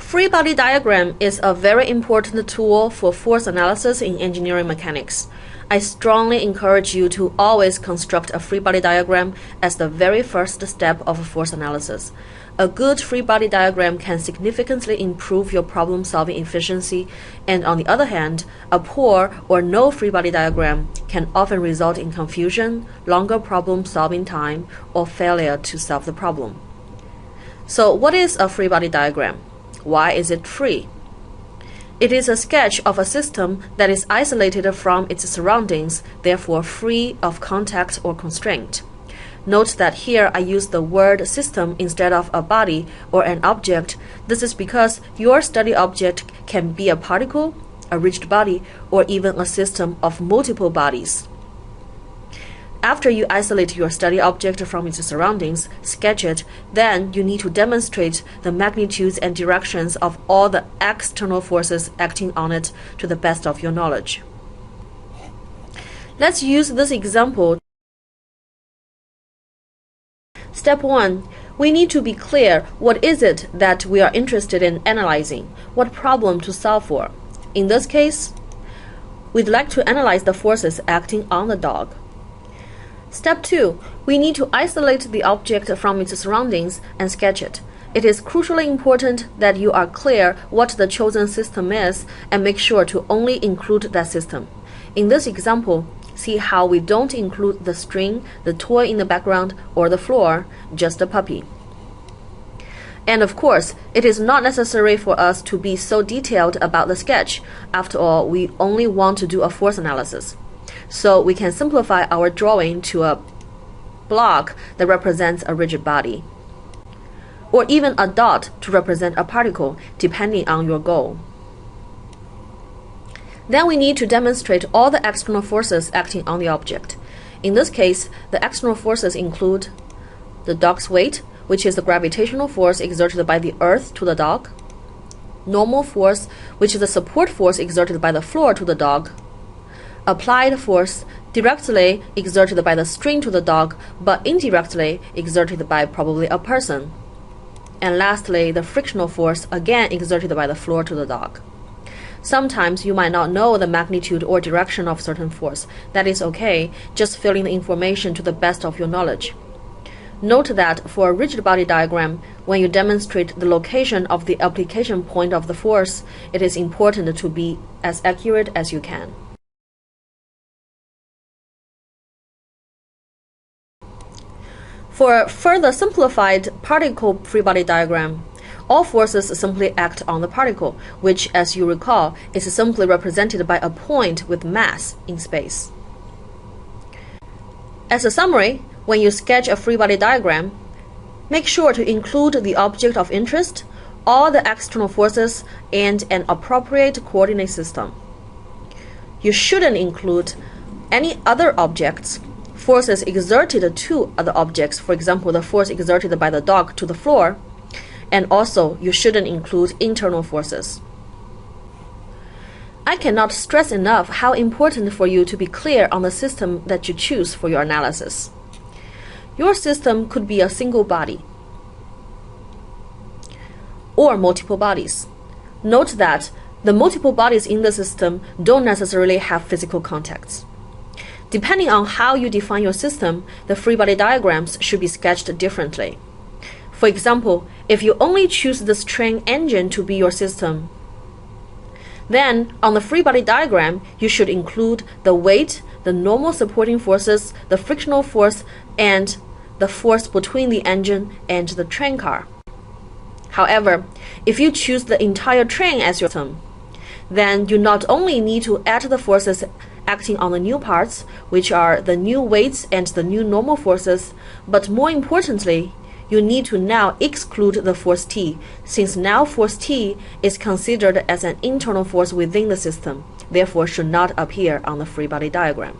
Free body diagram is a very important tool for force analysis in engineering mechanics. I strongly encourage you to always construct a free body diagram as the very first step of force analysis. A good free body diagram can significantly improve your problem-solving efficiency, and on the other hand, a poor or no free body diagram can often result in confusion, longer problem-solving time, or failure to solve the problem. So, what is a free body diagram? Why is it free? It is a sketch of a system that is isolated from its surroundings, therefore free of contact or constraint. Note that here I use the word system instead of a body or an object. This is because your study object can be a particle, a rigid body, or even a system of multiple bodies. After you isolate your study object from its surroundings, sketch it, then you need to demonstrate the magnitudes and directions of all the external forces acting on it to the best of your knowledge. Let's use this example. Step 1. We need to be clear what is it that we are interested in analyzing, what problem to solve for. In this case, we'd like to analyze the forces acting on the dog. Step 2. We need to isolate the object from its surroundings and sketch it. It is crucially important that you are clear what the chosen system is and make sure to only include that system. In this example, see how we don't include the string, the toy in the background, or the floor, just a puppy. And of course, it is not necessary for us to be so detailed about the sketch. After all, we only want to do a force analysis. So we can simplify our drawing to a block that represents a rigid body, or even a dot to represent a particle, depending on your goal. Then we need to demonstrate all the external forces acting on the object. In this case, the external forces include the dog's weight, which is the gravitational force exerted by the earth to the dog, normal force, which is the support force exerted by the floor to the dog, applied force, directly exerted by the string to the dog, but indirectly exerted by probably a person. And lastly, the frictional force, again exerted by the floor to the dog. Sometimes you might not know the magnitude or direction of certain force. That is okay, just fill in the information to the best of your knowledge. Note that for a rigid body diagram, when you demonstrate the location of the application point of the force, it is important to be as accurate as you can. For a further simplified particle free body diagram, all forces simply act on the particle, which, as you recall, is simply represented by a point with mass in space. As a summary, when you sketch a free body diagram, make sure to include the object of interest, all the external forces, and an appropriate coordinate system. You shouldn't include any other objects, forces exerted to other objects, for example, the force exerted by the dog to the floor, and also you shouldn't include internal forces. I cannot stress enough how important for you to be clear on the system that you choose for your analysis. Your system could be a single body or multiple bodies. Note that the multiple bodies in the system don't necessarily have physical contacts. Depending on how you define your system, the free body diagrams should be sketched differently. For example, if you only choose this train engine to be your system, then on the free body diagram, you should include the weight, the normal supporting forces, the frictional force, and the force between the engine and the train car. However, if you choose the entire train as your system, then you not only need to add the forces acting on the new parts, which are the new weights and the new normal forces, but more importantly, you need to now exclude the force T, since now force T is considered as an internal force within the system, therefore should not appear on the free body diagram.